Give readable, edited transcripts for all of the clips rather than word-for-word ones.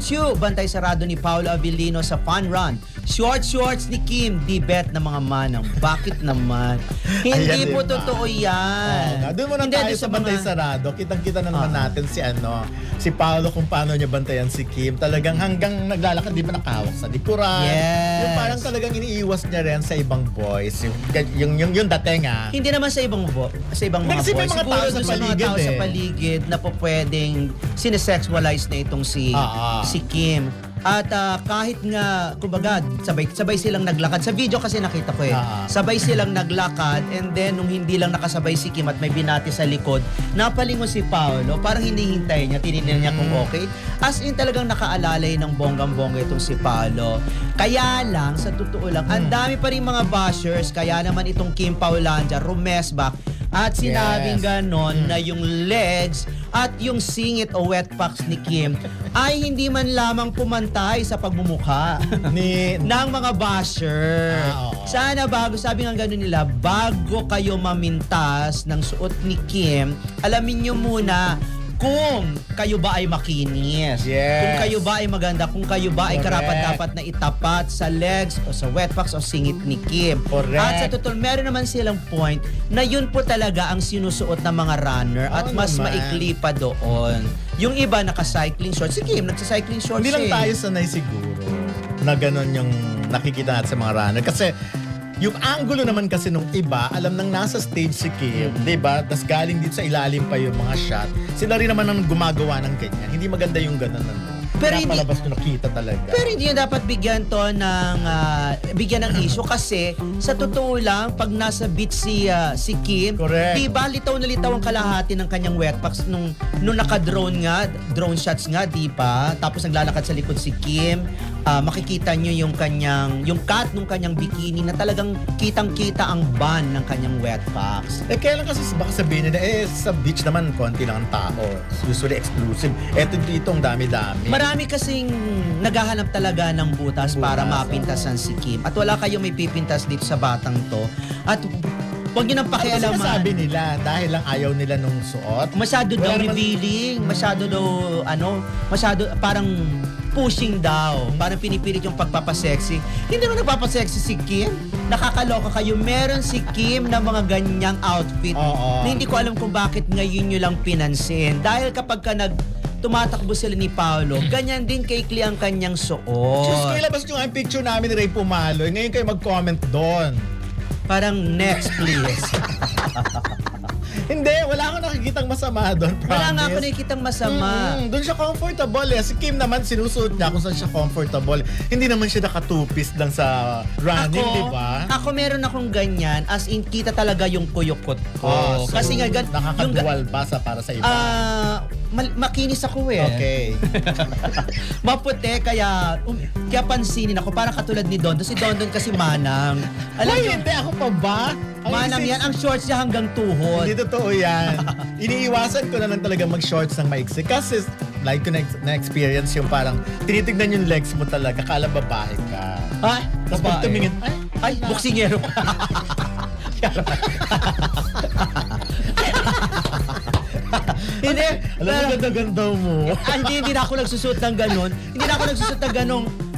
2, bantay sarado ni Paolo Avellino sa fun run. Shorts ni Kim, di bet ng mga manang. Bakit naman? Hindi Ayan, po diba? totoo yan. Doon muna Hindi, tayo doon sa bantay sarado. Kitang-kita na naman natin si Paolo kung paano niya bantayan si Kim. Talagang hanggang naglalakad, di ba nakahawak sa likuran. Yes. Yung parang talagang iniiwas niya rin sa ibang boys. Yung dating Hindi naman sa ibang mga Kasi may boys. mga Siguro tao sa doon sa mga paligid tao sa eh. paligid na po pwedeng sinesexualize na itong si Kim. At kahit nga, kumbaga, sabay silang naglakad. Sa video kasi nakita ko sabay silang naglakad and then nung hindi lang nakasabay si Kim at may binati sa likod, napalingon si Paolo. Parang hinihintay niya, tinignan niya kung okay. As in talagang nakaalalay ng bonggang-bongga itong si Paolo. Kaya lang, sa totoo lang, ang dami pa rin mga bashers. Kaya naman itong Kim Paulandia, rumesback at sinabing ganon na yung legs at yung singit o wet packs ni Kim ay hindi man lamang pumantay sa pagmumukha ng mga basher. Sana sabi nga gano'n nila, bago kayo mamintas ng suot ni Kim, alamin nyo muna kung kayo ba ay makinis, kung kayo ba ay maganda, kung kayo ba ay karapat-dapat na itapat sa legs o sa wet packs o singit ni Kim. At sa totoo, meron naman silang point na yun po talaga ang sinusuot ng mga runner at mas maikli pa doon. Yung iba naka-cycling shorts. Si Kim, nagsa-cycling shorts. Hindi lang tayo sanay siguro na gano'n yung nakikita natin sa mga runner. Kasi yung angulo naman kasi nung iba, alam nang nasa stage si Kim, di ba? Tapos galing dito sa ilalim pa yung mga shot. Sila rin naman ang gumagawa ng ganyan. Hindi maganda yung gano'n. Pero palabas ko nakita talaga. Pero hindi yun dapat bigyan to ng bigyan ng issue kasi sa totoo lang pag nasa beach si Kim, di ba litaw na litaw ang kalahati ng kanyang wet packs nung naka-drone shots nga, di ba? Tapos naglalakad sa likod si Kim. Makikita nyo yung cut ng kanyang bikini na talagang kitang-kita ang ban ng kanyang wet packs. Kaya lang kasi baka sabihin nila, sa beach naman, konti lang ang tao. Usually exclusive. Eto dito ang dami-dami. Marami kasing naghahanap talaga ng butas para mapintasan si Kim. At wala kayong may pipintas dito sa batang to. At huwag nyo nang pakialaman. Ano sabi nila? Dahil lang ayaw nila nung suot? Masyado daw revealing. Masyado daw, masyado parang pushing daw. Parang pinipilit yung pagpapasexy. Hindi naman nagpapasexy si Kim. Nakakaloka kayo. Meron si Kim na mga ganyang outfit na hindi ko alam kung bakit ngayon nyo lang pinansin. Dahil kapag ka tumatakbo sila ni Paolo, ganyan din kaikli ang kanyang suot. Diyos ko, ilabas nyo nga yung picture namin ni Ray Pumalo. Ngayon kayo mag-comment doon. Parang next please. Hindi, wala akong nakikitang masama doon, promise. Wala nga ako nakikitang masama. Doon siya comfortable eh. Si Kim naman, sinusuot niya kung saan siya comfortable. Hindi naman siya naka-two-piece lang sa running, di ba? Ako meron akong ganyan, as in kita talaga yung kuyukot ko. So, kasi nga, nakakadual ba para sa iba? Makinis ako eh. Okay. Maputi, kaya pansinin ako. Parang katulad ni Dondon. Si Dondon kasi manang. Alam niyo, hindi ako pa ba? Manang yan. Ang shorts niya hanggang tuhod. Hindi totoo yan. Iniiwasan ko na lang talaga mag-shorts ng maiksi. Kasi like ko na-experience yung parang tinitignan yung legs mo talaga. Kala babae ka. Ay, tapos pag tumingin, ay, boksingero ka. Hindi. Alam mo, ganda-ganda mo. Hindi na ako nagsusuot ng ganon. Hindi na ako nagsusuot ng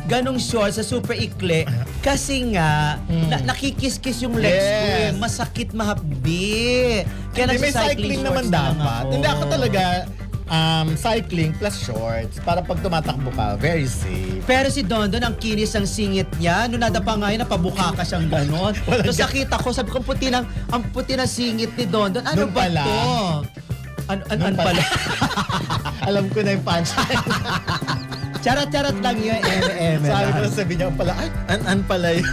ganong shorts sa super ikli. Kasi nga, nakikis-kis yung legs ko eh. Masakit mahapdi. Kaya may cycling naman dapat. Hindi ako talaga cycling plus shorts para pag tumatakbo ka, very safe. Pero si Dondon, ang kinis ng singit niya, nung nadapa nga yun, napabuka ka siyang ganon. Tapos nakita ko, sabi ko, ang puti ng singit ni Dondon. Ano ba to? Ano pala? Alam ko na yung punchline. Charat-charat lang yun, M. Sabi ko na sabi niya pala, an pala yun.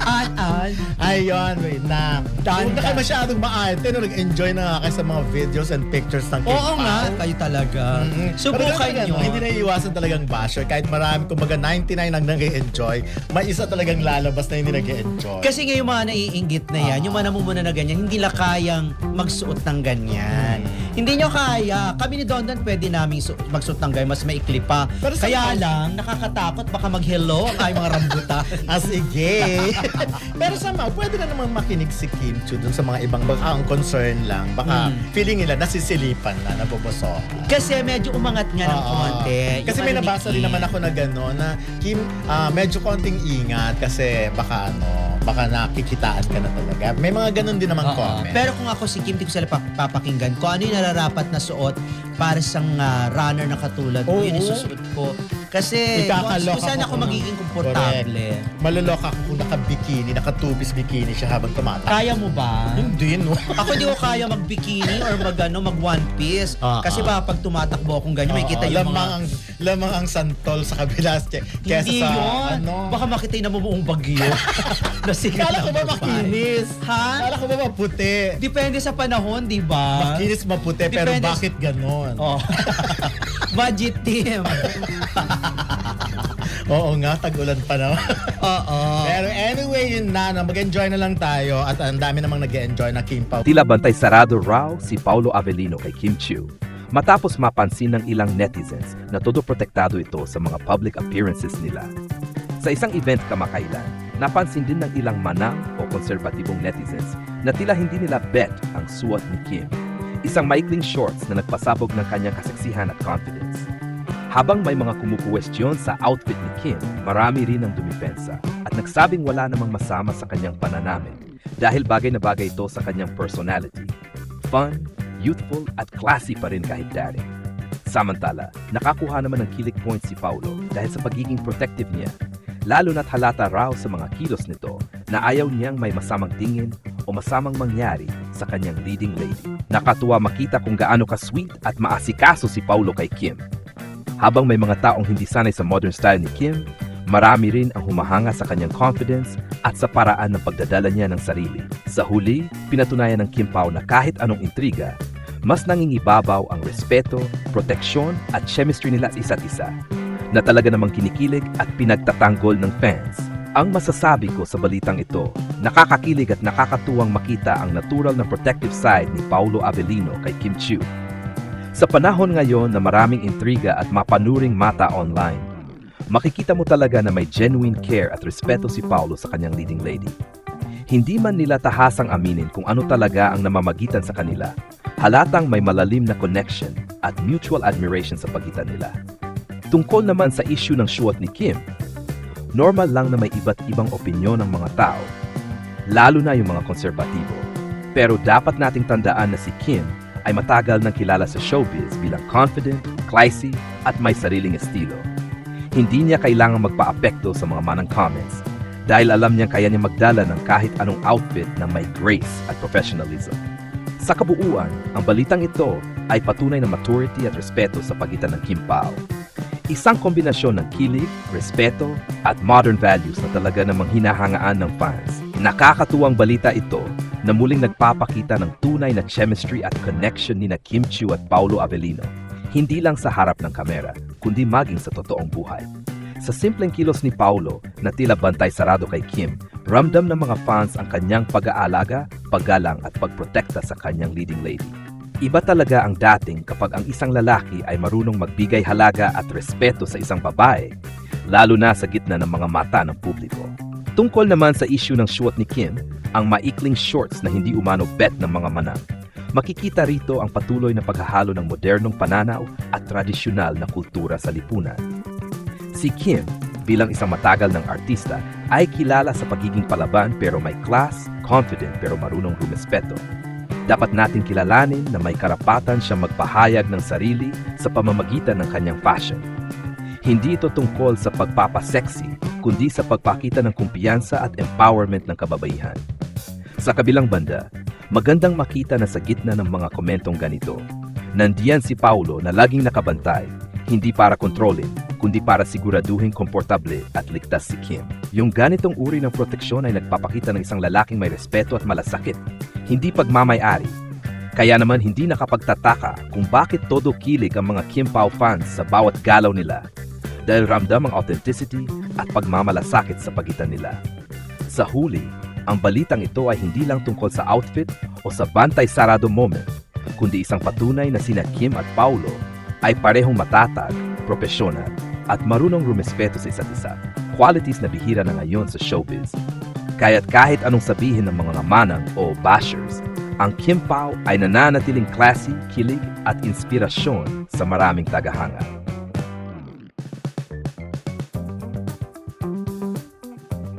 An. Ayun, wait na. Huwag na kayo masyadong maarte no, nag-enjoy na nga kayo sa mga videos and pictures ng Kim Oo nga, kayo talaga. Subukan nyo. Hindi na iiwasan talagang basher. Kahit marami, kumbaga 99 ang nag-enjoy, may isa talagang lalabas na hindi nag-enjoy. Kasi nga yung mga naiinggit na yan, yung mga namumuna na ganyan, hindi la kayang magsuot ng ganyan. Hindi nyo kaya. Kami ni Dondan pwede namin magsuot ng gaya, mas maikli pa. Pero Kaya lang, nakakatakot, baka mag-hello ang aming mga rambutan. Sige. Pero somehow, pwede na naman makinig si Kim Chiu dun sa mga ibang, baka ang concern lang. Baka feeling nila nasisilipan na, nabobosohan. Kasi medyo umangat nga ng konti. Kasi may nabasa rin naman ako na gano'n na Kim, medyo konting ingat kasi baka nakikitaan ka na talaga. May mga ganun din naman comment. Pero kung ako si Kim, di ko sila papakinggan. Kung ano yung nararapat na suot para sa runner na katulad mo, yun yung susuot ko. Kasi kung saan ako magiging komportable. Maloloka ako kung naka-bikini, naka-two-piece bikini siya habang tumatakbo. Kaya mo ba? Hindi, no? Ako hindi ko kaya mag-bikini or mag-one piece. Kasi ba pag tumatakbo akong ganyan, may kita yung lamang ang santol sa kabila. Kesa hindi sa, yun. Baka makita yung namumuong bagyo. Kala ko ba makinis? Ha? Kala ko ba maputi? Depende sa panahon, di ba? Makinis maputi, pero bakit ganon? Budget team. Oo nga, tag-ulan pa naman. Pero anyway, yun na, mag-enjoy na lang tayo at ang dami namang nag-enjoy na Kim Pao. Tila bantay sarado raw si Paulo Avellino kay Kim Chiu matapos mapansin ng ilang netizens na todo protektado ito sa mga public appearances nila. Sa isang event kamakailan, napansin din ng ilang manang o konserbatibong netizens na tila hindi nila bet ang suot ni Kim. Isang maikling shorts na nagpasabog ng kanyang kaseksihan at confidence. Habang may mga kumukuwestiyon sa outfit ni Kim, marami rin ang dumipensa at nagsabing wala namang masama sa kanyang pananamit dahil bagay na bagay ito sa kanyang personality. Fun, youthful at classy pa rin kahit daring. Samantala, nakakuha naman ng kilig point si Paulo dahil sa pagiging protective niya, lalo na't halata raw sa mga kilos nito na ayaw niyang may masamang tingin o masamang mangyari sa kanyang leading lady. Nakatuwa makita kung gaano ka-sweet at maasikaso si Paulo kay Kim. Habang may mga taong hindi sanay sa modern style ni Kim, marami rin ang humahanga sa kanyang confidence at sa paraan ng pagdadala niya ng sarili. Sa huli, pinatunayan ng Kim Pao na kahit anong intriga, mas nangingibabaw ang respeto, proteksyon at chemistry nila sa isa't isa, na talaga namang kinikilig at pinagtatanggol ng fans. Ang masasabi ko sa balitang ito, nakakakilig at nakakatuwang makita ang natural na protective side ni Paulo Avellino kay Kim Chiu. Sa panahon ngayon na maraming intriga at mapanuring mata online, makikita mo talaga na may genuine care at respeto si Paulo sa kanyang leading lady. Hindi man nila tahasang aminin kung ano talaga ang namamagitan sa kanila, halatang may malalim na connection at mutual admiration sa pagitan nila. Tungkol naman sa issue ng suot ni Kim, normal lang na may iba't ibang opinyon ng mga tao, lalo na yung mga konserbatibo. Pero dapat nating tandaan na si Kim ay matagal nang kilala sa showbiz bilang confident, classy, at may sariling estilo. Hindi niya kailangang magpa-apekto sa mga manang comments dahil alam niya kaya niya magdala ng kahit anong outfit na may grace at professionalism. Sa kabuuan, ang balitang ito ay patunay ng maturity at respeto sa pagitan ng Kim Pao. Isang kombinasyon ng kilig, respeto, at modern values na talaga namang hinahangaan ng fans. Nakakatuwang balita ito na muling nagpapakita ng tunay na chemistry at connection ni na Kim Chiu at Paulo Avellino. Hindi lang sa harap ng kamera, kundi maging sa totoong buhay. Sa simpleng kilos ni Paulo na tila bantay sarado kay Kim, ramdam ng mga fans ang kanyang pag-aalaga, paggalang at pagprotekta sa kanyang leading lady. Iba talaga ang dating kapag ang isang lalaki ay marunong magbigay halaga at respeto sa isang babae, lalo na sa gitna ng mga mata ng publiko. Tungkol naman sa issue ng suot ni Kim, ang maikling shorts na hindi umano bet ng mga manang, makikita rito ang patuloy na paghahalo ng modernong pananaw at tradisyonal na kultura sa lipunan. Si Kim, bilang isang matagal ng artista, ay kilala sa pagiging palaban pero may class, confident pero marunong rumespeto. Dapat natin kilalanin na may karapatan siyang magpahayag ng sarili sa pamamagitan ng kanyang fashion. Hindi ito tungkol sa pagpapaseksi, kundi sa pagpakita ng kumpiyansa at empowerment ng kababaihan. Sa kabilang banda, magandang makita na sa gitna ng mga komentong ganito, nandiyan si Paulo na laging nakabantay, hindi para kontrolin, kundi para siguraduhin komportable at ligtas si Kim. Yung ganitong uri ng proteksyon ay nagpapakita ng isang lalaking may respeto at malasakit, hindi pagmamay-ari. Kaya naman hindi nakapagtataka kung bakit todo kilig ang mga Kim Pao fans sa bawat galaw nila, dahil ramdam ang authenticity at pagmamalasakit sa pagitan nila. Sa huli, ang balitang ito ay hindi lang tungkol sa outfit o sa bantay sarado moment, kundi isang patunay na sina Kim at Paulo ay parehong matatag, profesional, at marunong rumespeto sa isa't isa. Qualities na bihira na ngayon sa showbiz. Kaya't kahit anong sabihin ng mga manang o bashers, ang Kim Pao ay nananatiling classy, kilig at inspirasyon sa maraming tagahanga.